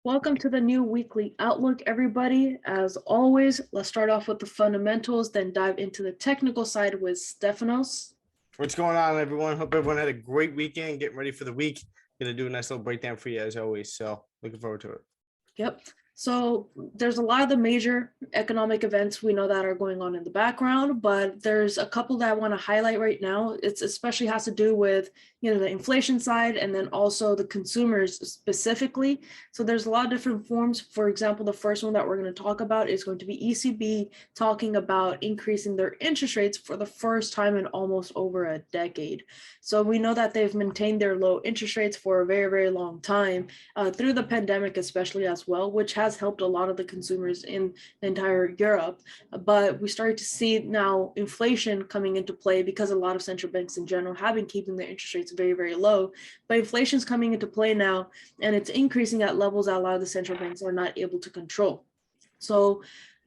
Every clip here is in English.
Welcome to the new weekly outlook, everybody. As always, let's start off with the fundamentals, then dive into the technical side with Stefanos. What's going on, everyone? Hope everyone had a great weekend. Getting ready for the week. Gonna do a nice little breakdown for you as always. So looking forward to it. Yep. So there's a lot of the major economic events we know that are going on in the background, but there's a couple that I want to highlight right now. It's especially has to do with, the inflation side and then also the consumers specifically. So there's a lot of different forms. For example, the first one that we're going to talk about is going to be ECB talking about increasing their interest rates for the first time in almost over a decade. So we know that they've maintained their low interest rates for a very, very long time through the pandemic, especially as well, which has helped a lot of the consumers in the entire Europe. But we started to see now inflation coming into play because a lot of central banks in general have been keeping their interest rates very, very low. But inflation is coming into play now, and it's increasing at levels that a lot of the central banks are not able to control. So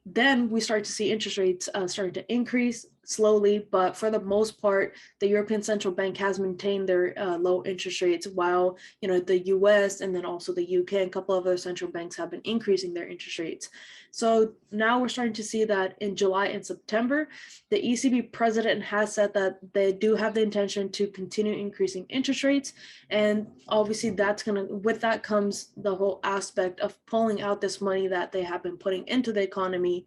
then we start to see interest rates starting to increase slowly, but for the most part, the European Central Bank has maintained their low interest rates, while the U.S. and then also the U.K. and a couple of other central banks have been increasing their interest rates. So now we're starting to see that in July and September, the ECB president has said that they do have the intention to continue increasing interest rates, and obviously with that comes the whole aspect of pulling out this money that they have been putting into the economy,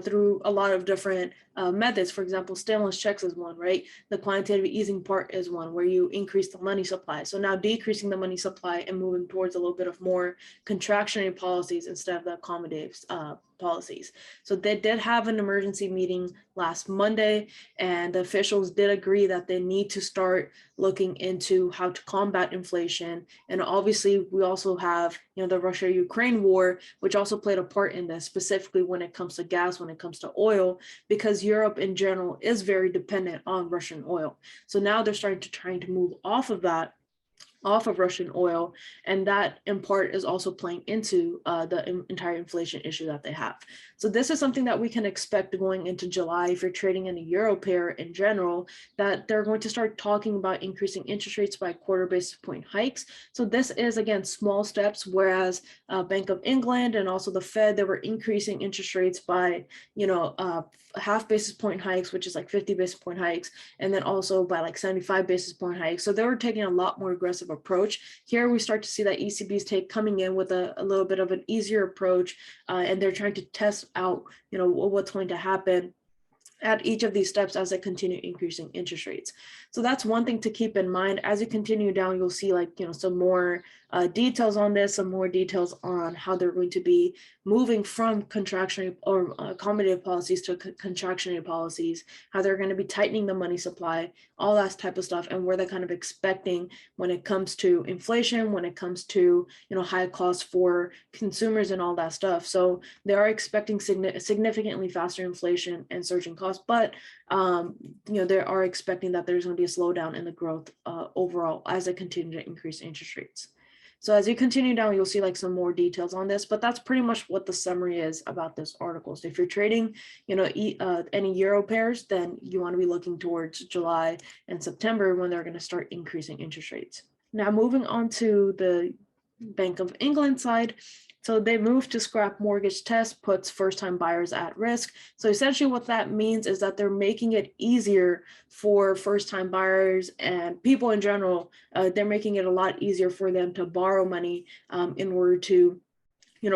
through a lot of different methods. For example, stimulus checks is one, right? The quantitative easing part is one where you increase the money supply. So now decreasing the money supply and moving towards a little bit of more contractionary policies instead of the accommodative policies. So they did have an emergency meeting last Monday, and the officials did agree that they need to start looking into how to combat inflation. And obviously we also have, the Russia-Ukraine war, which also played a part in this, specifically when it comes to gas, when it comes to oil, because Europe in general is very dependent on Russian oil. So now they're starting to try to move off of Russian oil, and that in part is also playing into the entire inflation issue that they have. So this is something that we can expect going into July if you're trading in a euro pair in general, that they're going to start talking about increasing interest rates by quarter basis point hikes. So this is, again, small steps, whereas Bank of England and also the Fed, they were increasing interest rates by, half basis point hikes, which is like 50 basis point hikes, and then also by like 75 basis point hikes. So they were taking a lot more aggressive approach. Here we start to see that ECB's coming in with a little bit of an easier approach, and they're trying to test out, what's going to happen at each of these steps as they continue increasing interest rates. So that's one thing to keep in mind. As you continue down, you'll see some more details on this, some more details on how they're going to be moving from contractionary or accommodative policies to contractionary policies, how they're going to be tightening the money supply, all that type of stuff, and where they're kind of expecting when it comes to inflation, when it comes to, high costs for consumers and all that stuff. So they are expecting significantly faster inflation and surging costs, but they are expecting that there's going to be a slowdown in the growth overall as they continue to increase interest rates. So as you continue down, you'll see some more details on this, but that's pretty much what the summary is about this article. So if you're trading, any euro pairs, then you want to be looking towards July and September when they're going to start increasing interest rates. Now moving on to the Bank of England side. So they moved to scrap mortgage test, puts first-time buyers at risk. So essentially what that means is that they're making it easier for first-time buyers and people in general. They're making it a lot easier for them to borrow money in order to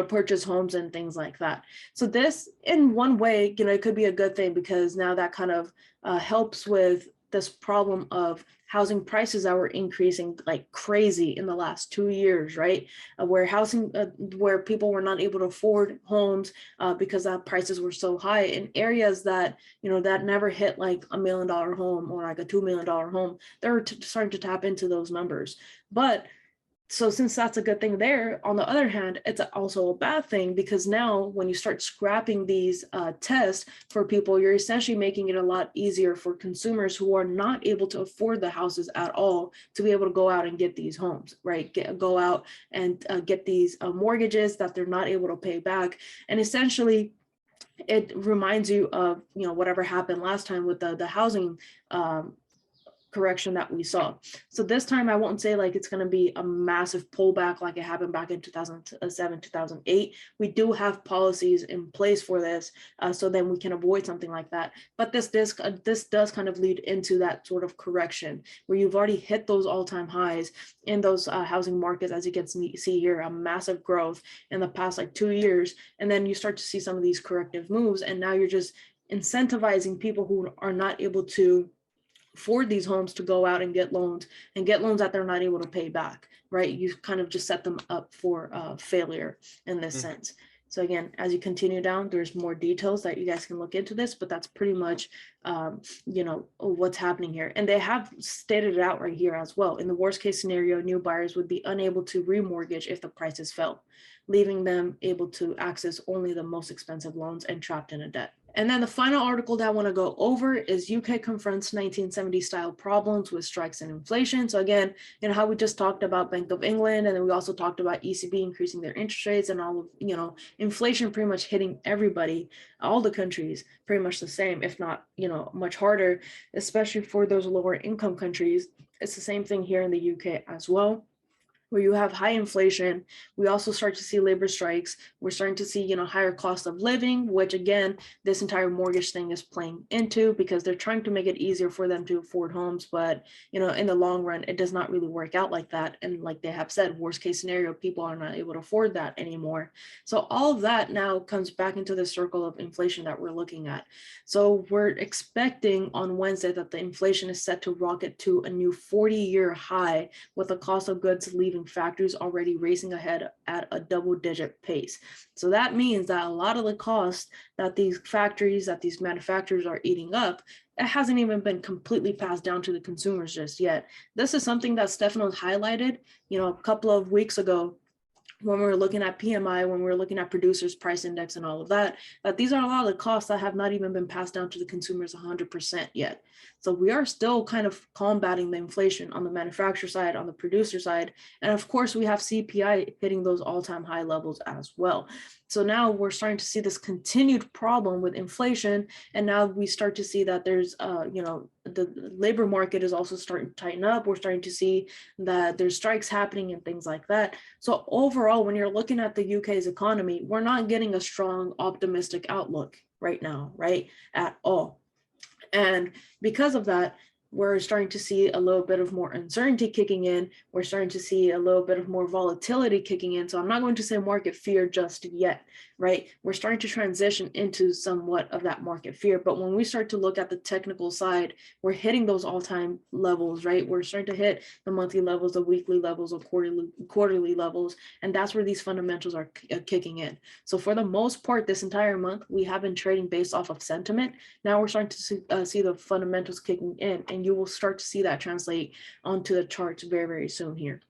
purchase homes and things like that. So this, in one way, it could be a good thing, because now that kind of helps with this problem of housing prices that were increasing like crazy in the last 2 years, right? Where people were not able to afford homes because that prices were so high in areas that, that never hit like $1 million home or like a $2 million home. They're starting to tap into those numbers. But so since that's a good thing there, on the other hand, it's also a bad thing, because now when you start scrapping these tests for people, you're essentially making it a lot easier for consumers who are not able to afford the houses at all to be able to go out and get these homes, right? Go out and get these mortgages that they're not able to pay back. And essentially, it reminds you of, whatever happened last time with the housing correction that we saw. So this time I won't say like it's going to be a massive pullback like it happened back in 2007, 2008. We do have policies in place for this, so then we can avoid something like that. But this does kind of lead into that sort of correction where you've already hit those all-time highs in those housing markets, as you can see here, a massive growth in the past like 2 years. And then you start to see some of these corrective moves, and now you're just incentivizing people who are not able to afford these homes to go out and get loans that they're not able to pay back, right? You kind of just set them up for failure in this sense. So again, as you continue down, there's more details that you guys can look into this, but that's pretty much, what's happening here. And they have stated it out right here as well. In the worst case scenario, new buyers would be unable to remortgage if the prices fell, leaving them able to access only the most expensive loans and trapped in a debt. And then the final article that I want to go over is UK confronts 1970 style problems with strikes and inflation. So again, how we just talked about Bank of England, and then we also talked about ECB increasing their interest rates and all of, inflation pretty much hitting everybody, all the countries pretty much the same, if not, much harder, especially for those lower income countries. It's the same thing here in the UK as well, where you have high inflation. We also start to see labor strikes. We're starting to see, higher cost of living, which again, this entire mortgage thing is playing into, because they're trying to make it easier for them to afford homes. But, in the long run, it does not really work out like that. And like they have said, worst case scenario, people are not able to afford that anymore. So all of that now comes back into the circle of inflation that we're looking at. So we're expecting on Wednesday that the inflation is set to rocket to a new 40-year high, with the cost of goods leaving factories already racing ahead at a double-digit pace. So that means that a lot of the costs that these factories, that these manufacturers are eating up, it hasn't even been completely passed down to the consumers just yet. This is something that Stefano highlighted, a couple of weeks ago, when we were looking at PMI, when we were looking at producers price index and all of that, that these are a lot of the costs that have not even been passed down to the consumers 100% yet. So we are still kind of combating the inflation on the manufacturer side, on the producer side. And of course, we have CPI hitting those all-time high levels as well. So now we're starting to see this continued problem with inflation. And now we start to see that there's, the labor market is also starting to tighten up. We're starting to see that there's strikes happening and things like that. So overall, when you're looking at the UK's economy, we're not getting a strong, optimistic outlook right now, right, at all. And because of that, we're starting to see a little bit of more uncertainty kicking in. We're starting to see a little bit of more volatility kicking in. So I'm not going to say market fear just yet, right? We're starting to transition into somewhat of that market fear. But when we start to look at the technical side, we're hitting those all-time levels, right? We're starting to hit the monthly levels, the weekly levels, the quarterly levels. And that's where these fundamentals are kicking in. So for the most part, this entire month, we have been trading based off of sentiment. Now we're starting to see the fundamentals kicking in, and you will start to see that translate onto the charts very, very soon here.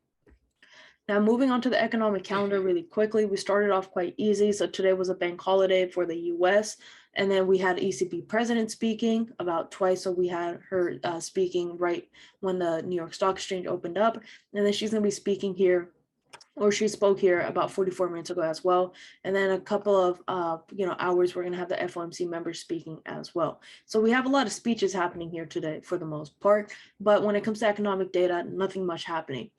Now, moving on to the economic calendar really quickly, we started off quite easy. So today was a bank holiday for the US, and then we had ECB president speaking about twice. So we had her speaking right when the New York Stock Exchange opened up, and then she's going to be speaking here, or she spoke here about 44 minutes ago as well. And then a couple of hours, we're going to have the FOMC members speaking as well. So we have a lot of speeches happening here today for the most part. But when it comes to economic data, nothing much happening.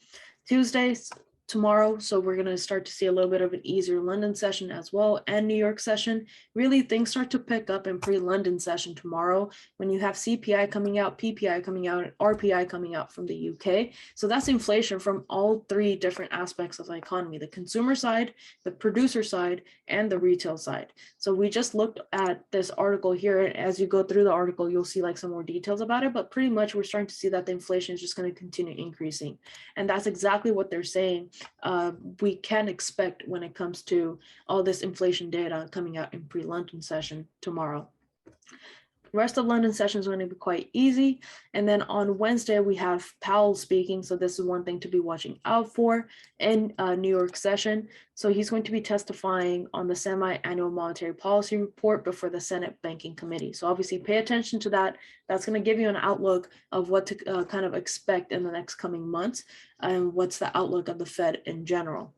Tuesdays, tomorrow, so we're going to start to see a little bit of an easier London session as well, and New York session. Really, things start to pick up in pre-London session tomorrow when you have CPI coming out, PPI coming out, and RPI coming out from the UK. So that's inflation from all three different aspects of the economy: the consumer side, the producer side, and the retail side. So we just looked at this article here, and as you go through the article, you'll see like some more details about it, but pretty much we're starting to see that the inflation is just going to continue increasing. And that's exactly what they're saying we can expect when it comes to all this inflation data coming out in pre-London session tomorrow. The rest of London session is going to be quite easy. And then on Wednesday, we have Powell speaking. So this is one thing to be watching out for in New York session. So he's going to be testifying on the semi-annual monetary policy report before the Senate Banking Committee. So obviously pay attention to that. That's going to give you an outlook of what to kind of expect in the next coming months and what's the outlook of the Fed in general.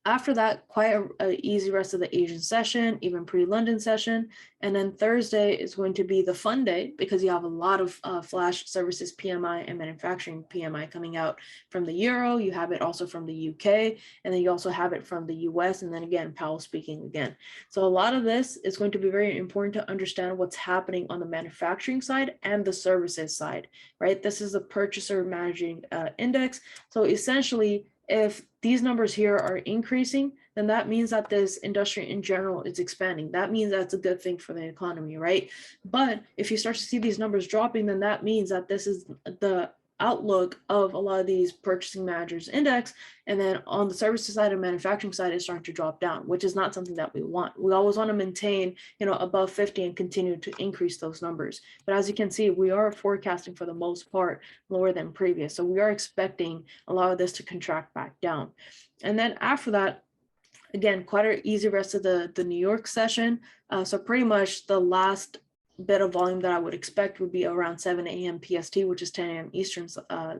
After that, quite a easy rest of the Asian session, even pre-London session. And then Thursday is going to be the fun day because you have a lot of flash services PMI and manufacturing PMI coming out from the Euro. You have it also from the UK, and then you also have it from the US. And then again, Powell speaking again. So a lot of this is going to be very important to understand what's happening on the manufacturing side and the services side, right? This is the purchaser managing index. So essentially, if these numbers here are increasing, then that means that this industry in general is expanding. That means that's a good thing for the economy, right? But if you start to see these numbers dropping, then that means that this is the outlook of a lot of these purchasing managers index. And then on the services side and manufacturing side, it's starting to drop down, which is not something that we want. We always want to maintain, above 50 and continue to increase those numbers. But as you can see, we are forecasting for the most part lower than previous. So we are expecting a lot of this to contract back down. And then after that, again, quite an easy rest of the New York session. So pretty much the last bit of volume that I would expect would be around 7 a.m. PST, which is 10 a.m. Eastern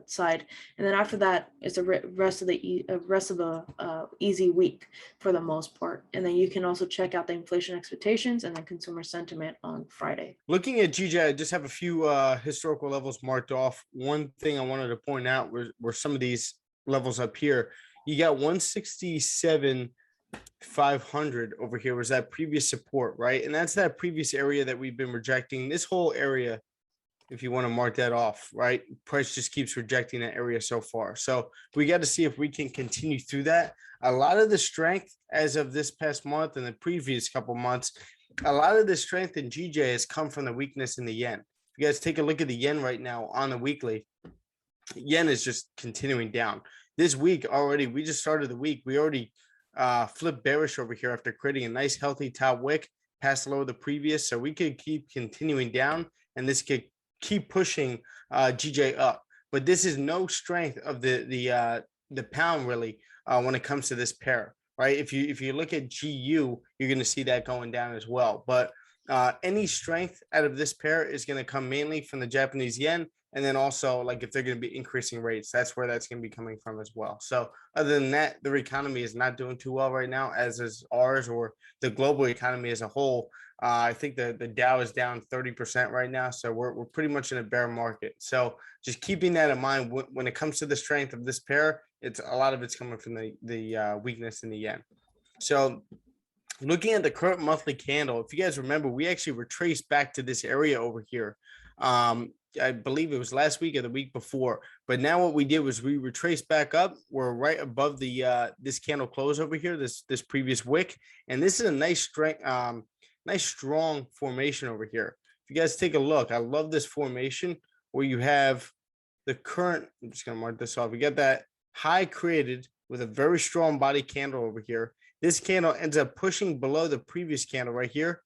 side. And then after that, it's the rest of the easy week for the most part. And then you can also check out the inflation expectations and then consumer sentiment on Friday. Looking at GJ, I just have a few historical levels marked off. One thing I wanted to point out were some of these levels up here. You got 167 500 over here was that previous support, right? And that's that previous area that we've been rejecting. This whole area, if you want to mark that off, right? Price just keeps rejecting that area so far. So we got to see if we can continue through that. A lot of the strength as of this past month and the previous couple months, a lot of the strength in GJ has come from the weakness in the yen. If you guys take a look at the yen right now on the weekly, yen is just continuing down. This week already, we just started the week. We already flip bearish over here after creating a nice healthy top wick past the low of the previous. So we could keep continuing down and this could keep pushing GJ up. But this is no strength of the pound really when it comes to this pair, right? If you look at GU, you're going to see that going down as well. But any strength out of this pair is going to come mainly from the Japanese yen. And then also, like, if they're going to be increasing rates, that's where that's going to be coming from as well. So other than that, the economy is not doing too well right now, as is ours or the global economy as a whole. I think the Dow is down 30% right now. So we're pretty much in a bear market. So just keeping that in mind when it comes to the strength of this pair, it's a lot of it's coming from the weakness in the yen. So looking at the current monthly candle, if you guys remember, we actually retraced back to this area over here. I believe it was last week or the week before, but now what we did was we retraced back up. We're right above the this candle close over here, this previous wick, and this is a nice strength, nice strong formation over here. If you guys take a look, I love this formation where you have the current. I'm just gonna mark this off. We got that high created with a very strong body candle over here. This candle ends up pushing below the previous candle right here,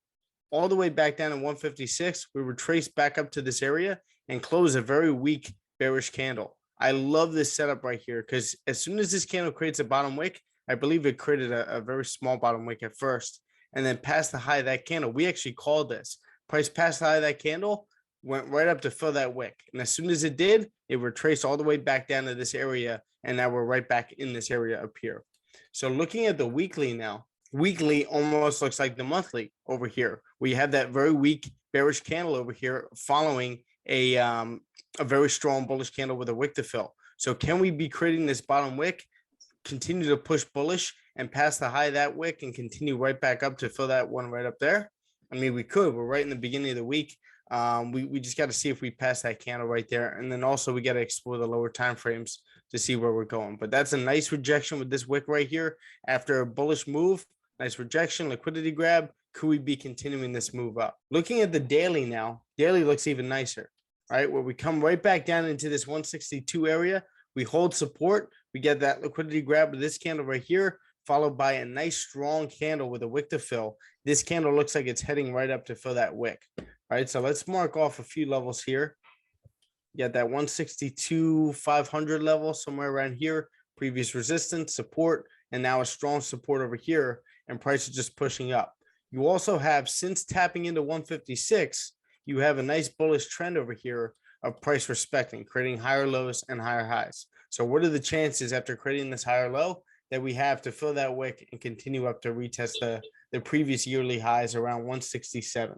all the way back down to 156. We retraced back up to this area and close a very weak bearish candle. I love this setup right here because as soon as this candle creates a bottom wick, I believe it created a very small bottom wick at first, and then past the high of that candle, we actually called this. Price past the high of that candle, went right up to fill that wick. And as soon as it did, it retraced all the way back down to this area, and now we're right back in this area up here. So looking at the weekly now, weekly almost looks like the monthly over here. We have that very weak bearish candle over here following a very strong bullish candle with a wick to fill. So can we be creating this bottom wick, continue to push bullish and pass the high of that wick and continue right back up to fill that one right up there? I mean, we could. We're right in the beginning of the week. We just got to see if we pass that candle right there. And then also we got to explore the lower time frames to see where we're going. But that's a nice rejection with this wick right here. After a bullish move, nice rejection, liquidity grab. Could we be continuing this move up? Looking at the daily now, daily looks even nicer, right? Where we come right back down into this 162 area. We hold support. We get that liquidity grab with this candle right here, followed by a nice strong candle with a wick to fill. This candle looks like it's heading right up to fill that wick. All right, so let's mark off a few levels here. You got that 162 500 level somewhere around here, previous resistance, support, and now a strong support over here, and price is just pushing up. You also have, since tapping into 156, you have a nice bullish trend over here of price respecting, creating higher lows and higher highs. So what are the chances after creating this higher low that we have to fill that wick and continue up to retest the previous yearly highs around 167.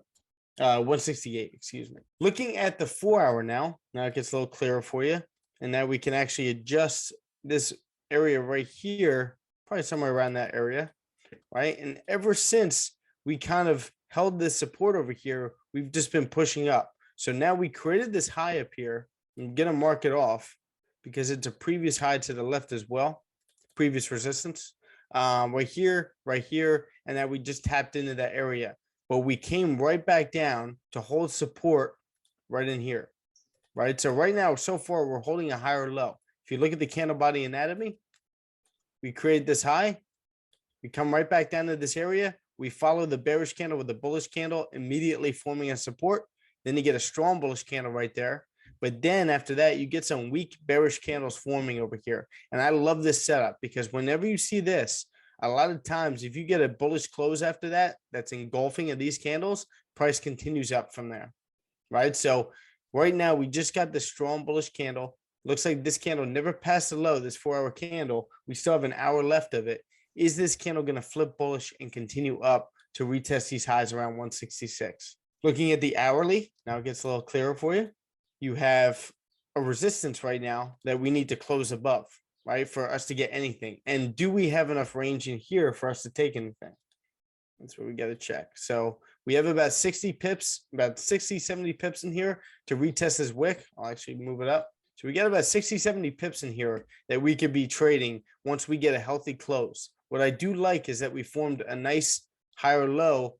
168, excuse me. Looking at the 4-hour now it gets a little clearer for you. And now we can actually adjust this area right here, probably somewhere around that area, right? And ever since we kind of held this support over here, we've just been pushing up. So now we created this high up here. I'm gonna mark it off because it's a previous high to the left as well, previous resistance. Right here, and now we just tapped into that area. But we came right back down to hold support right in here, right? So right now, so far, we're holding a higher low. If you look at the candle body anatomy, we create this high. We come right back down to this area. We follow the bearish candle with the bullish candle, immediately forming a support. Then you get a strong bullish candle right there. But then after that, you get some weak bearish candles forming over here. And I love this setup because whenever you see this, a lot of times, if you get a bullish close after that, that's engulfing of these candles, price continues up from there, right? So right now, we just got this strong bullish candle. Looks like this candle never passed the low, this 4-hour candle. We still have an hour left of it. Is this candle going to flip bullish and continue up to retest these highs around 166? Looking at the hourly, now it gets a little clearer for you. You have a resistance right now that we need to close above, right, for us to get anything. And do we have enough range in here for us to take anything? That's what we got to check. So we have about 60 pips, about 60, 70 pips in here to retest this wick. I'll actually move it up. So we got about 60, 70 pips in here that we could be trading once we get a healthy close. What I do like is that we formed a nice higher low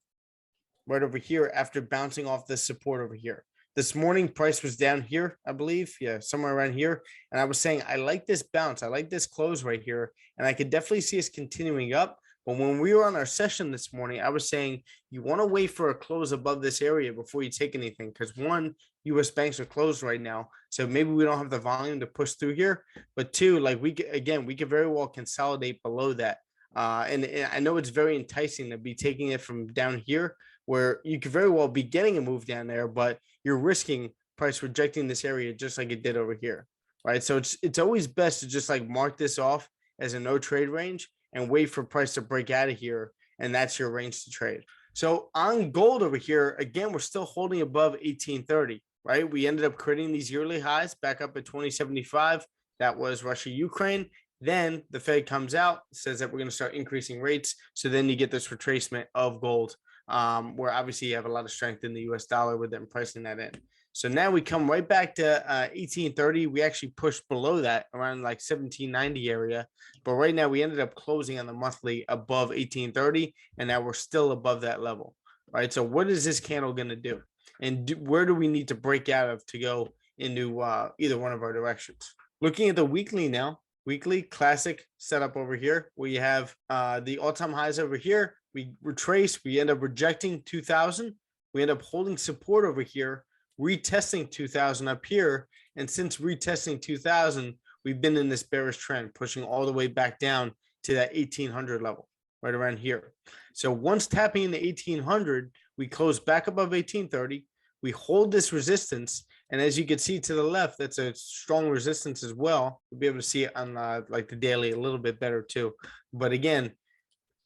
right over here after bouncing off this support over here. This morning, price was down here, I believe. Yeah, somewhere around here. And I was saying, I like this bounce. I like this close right here. And I could definitely see us continuing up. But when we were on our session this morning, I was saying, you want to wait for a close above this area before you take anything. Because one, U.S. banks are closed right now. So maybe we don't have the volume to push through here. But two, like we could very well consolidate below that. And I know it's very enticing to be taking it from down here, where you could very well be getting a move down there, but you're risking price rejecting this area just like it did over here, right? So it's always best to just like mark this off as a no trade range and wait for price to break out of here, and that's your range to trade. So on gold over here, again, we're still holding above 1830, right? We ended up creating these yearly highs back up at 2075. That was Russia, Ukraine. Then the Fed comes out, says that we're going to start increasing rates. So then you get this retracement of gold, where obviously you have a lot of strength in the US dollar with them pricing that in. So now we come right back to 1830. We actually pushed below that around like 1790 area. But right now we ended up closing on the monthly above 1830. And now we're still above that level, right? So what is this candle going to do? And where do we need to break out of to go into either one of our directions? Looking at the weekly now, weekly classic setup over here. We have the all-time highs over here. We retrace, we end up rejecting 2000. We end up holding support over here, retesting 2000 up here. And since retesting 2000, we've been in this bearish trend, pushing all the way back down to that 1800 level, right around here. So once tapping into 1800, we close back above 1830. We hold this resistance. And as you can see to the left, that's a strong resistance as well. You'll be able to see it on like the daily a little bit better too. But again,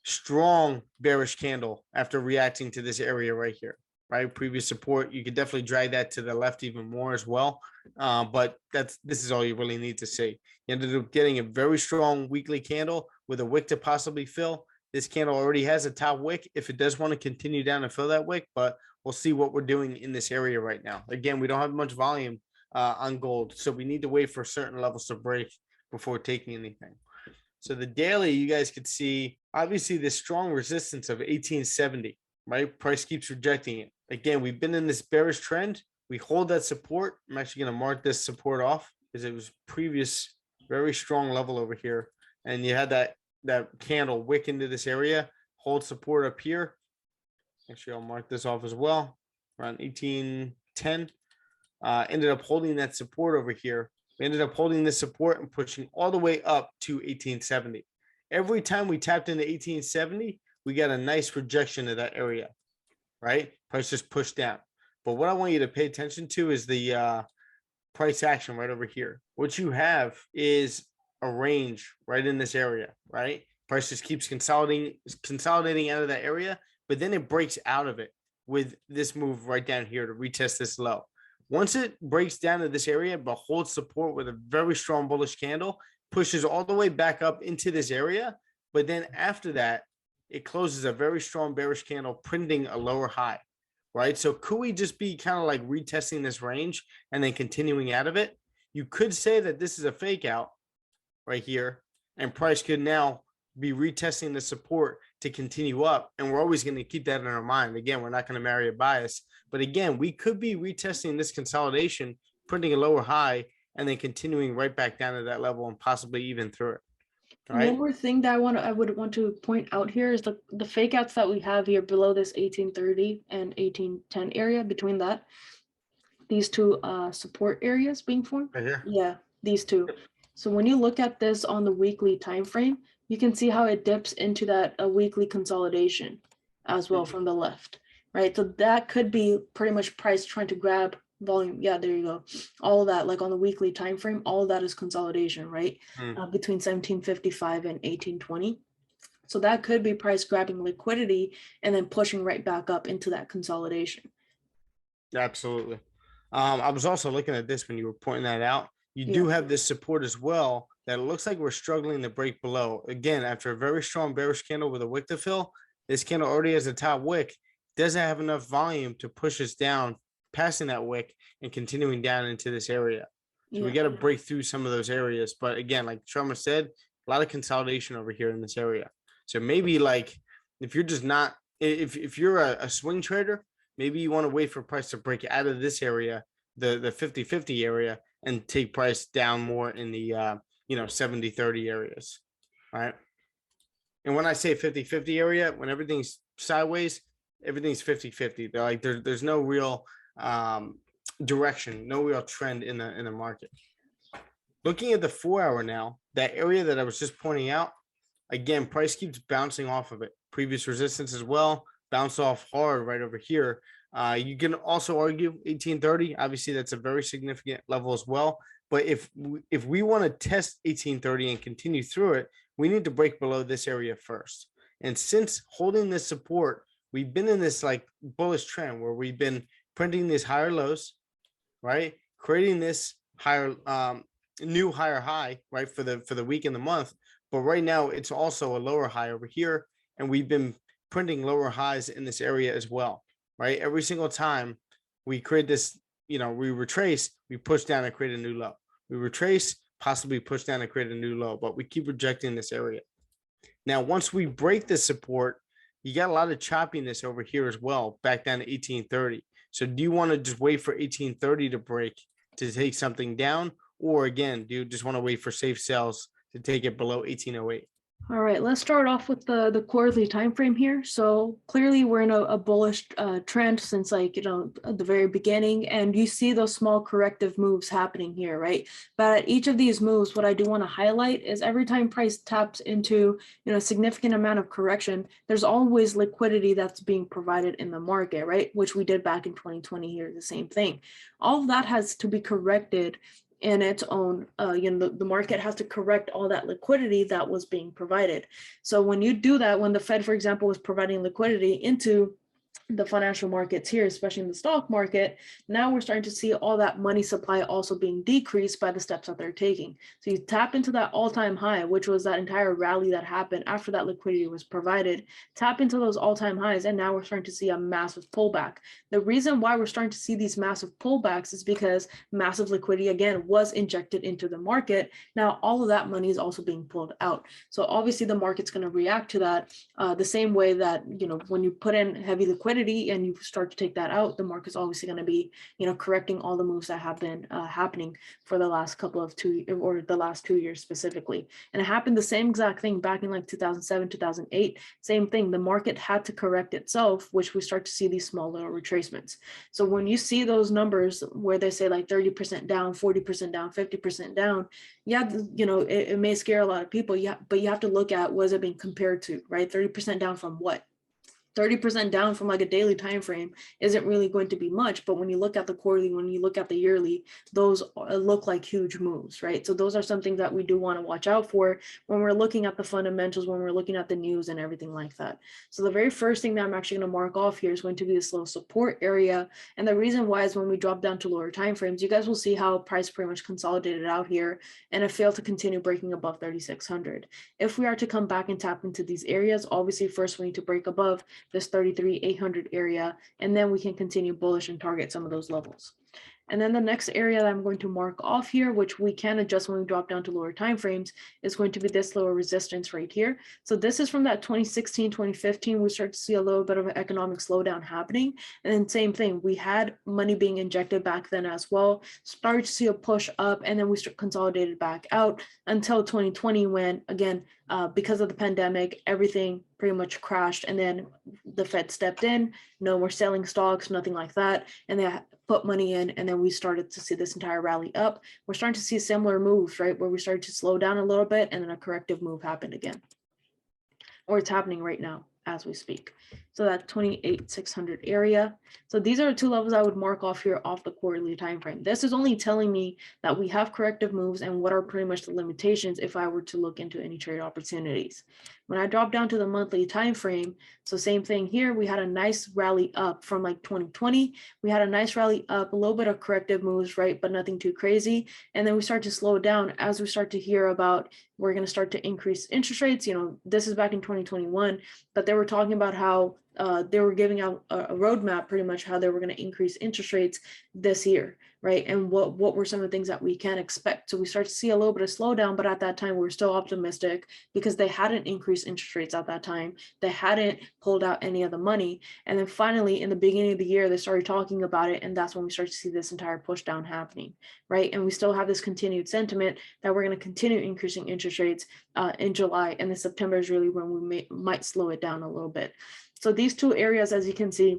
strong bearish candle after reacting to this area right here, right? Previous support, you could definitely drag that to the left even more as well. But this is all you really need to see. You ended up getting a very strong weekly candle with a wick to possibly fill. This candle already has a top wick if it does want to continue down and fill that wick, but we'll see what we're doing in this area right now. Again, we don't have much volume on gold, so we need to wait for certain levels to break before taking anything. So the daily, you guys could see, obviously, this strong resistance of 1870, right? Price keeps rejecting it. Again, we've been in this bearish trend. We hold that support. I'm actually going to mark this support off because it was previous very strong level over here. And you had that candle wick into this area, hold support up here. Actually, I'll mark this off as well. Around 1810, ended up holding that support over here. We ended up holding this support and pushing all the way up to 1870. Every time we tapped into 1870, we got a nice rejection of that area, right? Price just pushed down. But what I want you to pay attention to is the price action right over here. What you have is a range right in this area, right? Price just keeps consolidating out of that area, but then it breaks out of it with this move right down here to retest this low. Once it breaks down to this area, but holds support with a very strong bullish candle, pushes all the way back up into this area. But then after that, it closes a very strong bearish candle, printing a lower high, right? So could we just be kind of like retesting this range and then continuing out of it? You could say that this is a fake out right here, and price could now be retesting the support to continue up. And we're always going to keep that in our mind. Again, we're not going to marry a bias, but again, we could be retesting this consolidation, printing a lower high, and then continuing right back down to that level and possibly even through it. Right. One more thing that I would want to point out here is the fake outs that we have here below this 1830 and 1810 area, between that, these two support areas being formed. Right here. Yeah, these two. So when you look at this on the weekly time frame, you can see how it dips into that weekly consolidation as well from the left, right? So that could be pretty much price trying to grab volume. Yeah, there you go. All of that, like on the weekly time frame, all of that is consolidation, right? Between 1755 and 1820. So that could be price grabbing liquidity and then pushing right back up into that consolidation. Absolutely. I was also looking at this when you were pointing that out. You do have this support as well that it looks like we're struggling to break below. Again, after a very strong bearish candle with a wick to fill, this candle already has a top wick, doesn't have enough volume to push us down, passing that wick and continuing down into this area. So we got to break through some of those areas. But again, like Sharma said, a lot of consolidation over here in this area. So maybe like if you're just not, if you're a swing trader, maybe you want to wait for price to break out of this area, the 50-50 area, and take price down more in the 70-30 areas, right? And when I say 50-50 area, when everything's sideways, everything's 50-50. They're like there's no real direction, no real trend in the market. Looking at the 4-hour now, that area that I was just pointing out, again, price keeps bouncing off of it. Previous resistance as well, bounce off hard right over here. You can also argue 1830. Obviously, that's a very significant level as well. But if we want to test 1830 and continue through it, we need to break below this area first. And since holding this support, we've been in this like bullish trend where we've been printing these higher lows, right? Creating this higher new higher high, right, for the week and the month. But right now, it's also a lower high over here, and we've been printing lower highs in this area as well. Right, every single time we create this, we retrace, we push down and create a new low. We retrace, possibly push down and create a new low, but we keep rejecting this area. Now, once we break this support, you got a lot of choppiness over here as well, back down to 1830. So do you want to just wait for 1830 to break to take something down? Or again, do you just want to wait for safe sales to take it below 1808? All right, let's start off with the quarterly time frame here. So clearly we're in a bullish trend since at the very beginning, and you see those small corrective moves happening here, right? But at each of these moves, what I do want to highlight is every time price taps into a significant amount of correction, there's always liquidity that's being provided in the market, right? Which we did back in 2020 here, the same thing. All of that has to be corrected in its own, the market has to correct all that liquidity that was being provided. So when you do that, when the Fed, for example, was providing liquidity into the financial markets here, especially in the stock market, now we're starting to see all that money supply also being decreased by the steps that they're taking. So you tap into that all-time high, which was that entire rally that happened after that liquidity was provided, tap into those all-time highs, and now we're starting to see a massive pullback. The reason why we're starting to see these massive pullbacks is because massive liquidity, again, was injected into the market. Now, all of that money is also being pulled out. So obviously the market's going to react to that the same way that, when you put in heavy liquidity and you start to take that out, the market's obviously going to be, correcting all the moves that have been happening for the last the last 2 years specifically. And it happened the same exact thing back in like 2007, 2008, same thing. The market had to correct itself, which we start to see these small little retracements. So when you see those numbers where they say like 30% down, 40% down, 50% down, yeah, it may scare a lot of people. Yeah, but you have to look at what is it being compared to, right? 30% down from what? 30% down from like a daily time frame isn't really going to be much, but when you look at the quarterly, when you look at the yearly, those look like huge moves, right? So those are something that we do want to watch out for when we're looking at the fundamentals, when we're looking at the news and everything like that. So the very first thing that I'm actually going to mark off here is going to be this little support area. And the reason why is when we drop down to lower time frames, you guys will see how price pretty much consolidated out here and it failed to continue breaking above 3,600. If we are to come back and tap into these areas, obviously first we need to break above this 33,800 area, and then we can continue bullish and target some of those levels. And then the next area that I'm going to mark off here, which we can adjust when we drop down to lower time frames, is going to be this lower resistance right here. So this is from that 2016, 2015, we start to see a little bit of an economic slowdown happening. And then same thing, we had money being injected back then as well, started to see a push up, and then we consolidated back out until 2020 when, again, because of the pandemic, everything pretty much crashed. And then the Fed stepped in, no more selling stocks, nothing like that. And they put money in, and then we started to see this entire rally up. We're starting to see similar moves, right? Where we started to slow down a little bit and then a corrective move happened again. Or it's happening right now as we speak. So that 28,600 area. So these are the two levels I would mark off here off the quarterly time frame. This is only telling me that we have corrective moves and what are pretty much the limitations if I were to look into any trade opportunities. When I drop down to the monthly time frame, so same thing here, we had a nice rally up from like 2020. We had a nice rally up, a little bit of corrective moves, right? But nothing too crazy. And then we start to slow down as we start to hear about we're going to start to increase interest rates. You know, this is back in 2021, but they were talking about how they were giving out a roadmap, pretty much how they were going to increase interest rates this year, right? And what were some of the things that we can expect? So we start to see a little bit of slowdown, but at that time we were still optimistic because they hadn't increased interest rates at that time. They hadn't pulled out any of the money. And then finally, in the beginning of the year, they started talking about it. And that's when we start to see this entire push down happening, right? And we still have this continued sentiment that we're going to continue increasing interest rates in July. And then September is really when we might slow it down a little bit. So these two areas, as you can see,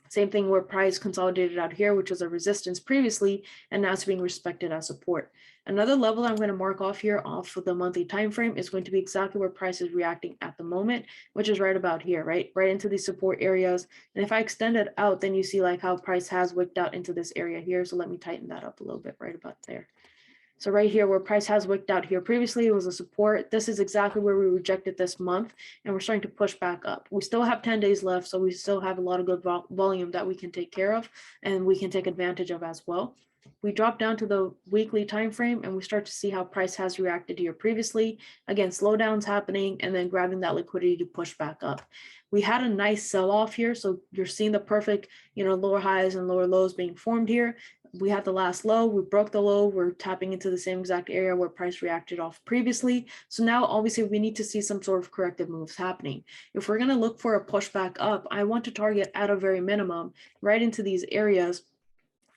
same thing where price consolidated out here, which was a resistance previously, and now it's being respected as support. Another level I'm going to mark off here off of the monthly time frame is going to be exactly where price is reacting at the moment, which is right about here, right into these support areas. And if I extend it out, then you see like how price has wicked out into this area here. So let me tighten that up a little bit right about there. So right here where price has wicked out here previously, it was a support. This is exactly where we rejected this month, and we're starting to push back up. We still have 10 days left, so we still have a lot of good volume that we can take care of and we can take advantage of as well. We drop down to the weekly time frame and we start to see how price has reacted here previously. Again, slowdowns happening and then grabbing that liquidity to push back up. We had a nice sell-off here, so you're seeing the perfect, lower highs and lower lows being formed here. We had the last low, we broke the low, we're tapping into the same exact area where price reacted off previously. So now obviously we need to see some sort of corrective moves happening. If we're going to look for a pushback up, I want to target at a very minimum right into these areas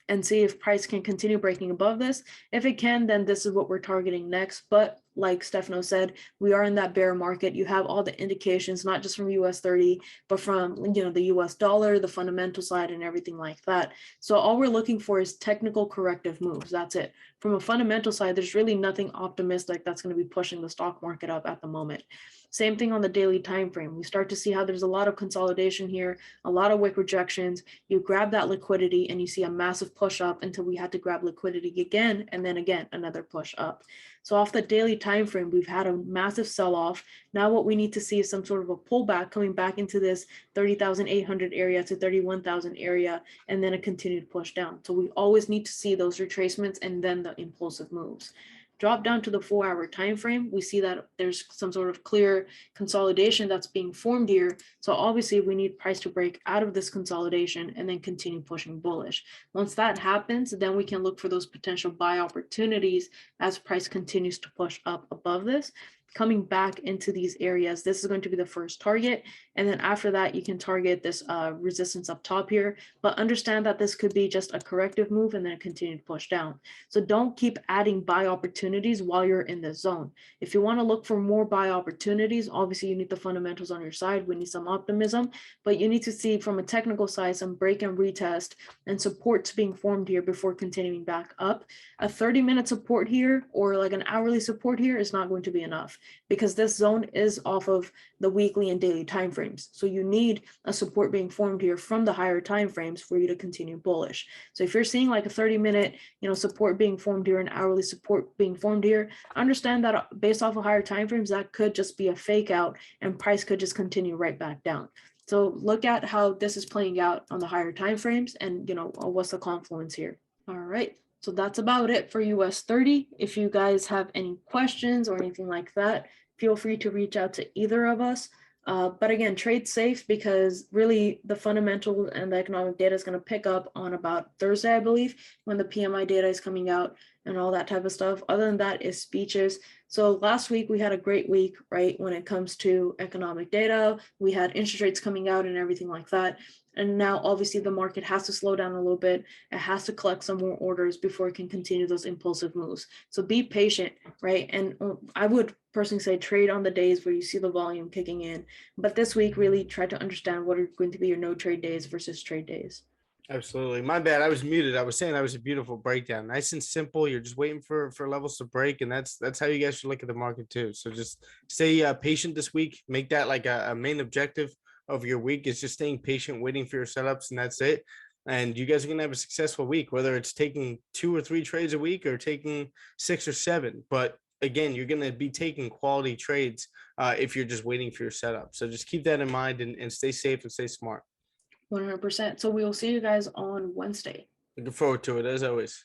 and see if price can continue breaking above this. If it can, then this is what we're targeting next. But like Stefano said, we are in that bear market. You have all the indications, not just from US 30, but from the US dollar, the fundamental side, and everything like that. So all we're looking for is technical corrective moves. That's it. From a fundamental side, there's really nothing optimistic that's going to be pushing the stock market up at the moment. Same thing on the daily time frame. We start to see how there's a lot of consolidation here, a lot of wick rejections. You grab that liquidity and you see a massive push up until we had to grab liquidity again, and then again another push up. So off the daily time frame, we've had a massive sell-off. Now what we need to see is some sort of a pullback coming back into this 30,800 area to 31,000 area, and then a continued push down. So we always need to see those retracements and then the impulsive moves. Drop down to the 4-hour time frame, we see that there's some sort of clear consolidation that's being formed here. So obviously we need price to break out of this consolidation and then continue pushing bullish. Once that happens, then we can look for those potential buy opportunities as price continues to push up above this. Coming back into these areas, this is going to be the first target. And then after that, you can target this resistance up top here, but understand that this could be just a corrective move and then a continued push down. So don't keep adding buy opportunities while you're in this zone. If you want to look for more buy opportunities, obviously you need the fundamentals on your side. We need some optimism, but you need to see from a technical side, some break and retest and supports being formed here before continuing back up. A 30-minute support here or like an hourly support here is not going to be enough. off, because this zone is off of the weekly and daily timeframes. So you need a support being formed here from the higher timeframes for you to continue bullish. So if you're seeing like a 30-minute, support being formed here, an hourly support being formed here, understand that based off of higher timeframes, that could just be a fake out and price could just continue right back down. So look at how this is playing out on the higher timeframes and, what's the confluence here. All right. So that's about it for US 30. If you guys have any questions or anything like that, feel free to reach out to either of us. But again, trade safe, because really the fundamentals and the economic data is going to pick up on about Thursday, I believe, when the PMI data is coming out and all that type of stuff. Other than that is speeches. So last week we had a great week, right? When it comes to economic data, we had interest rates coming out and everything like that. And now obviously the market has to slow down a little bit. It has to collect some more orders before it can continue those impulsive moves. So be patient, right? And I would personally say trade on the days where you see the volume kicking in. But this week, really try to understand what are going to be your no trade days versus trade days. Absolutely. My bad. I was muted. I was saying that was a beautiful breakdown. Nice and simple. You're just waiting for levels to break. And that's how you guys should look at the market too. So just stay patient this week. Make that like a main objective of your week, is just staying patient, waiting for your setups, and that's it. And you guys are going to have a successful week, whether it's taking 2 or 3 trades a week or taking 6 or 7. But again, you're going to be taking quality trades if you're just waiting for your setup. So just keep that in mind and stay safe and stay smart. 100%. So we will see you guys on Wednesday. Looking forward to it as always.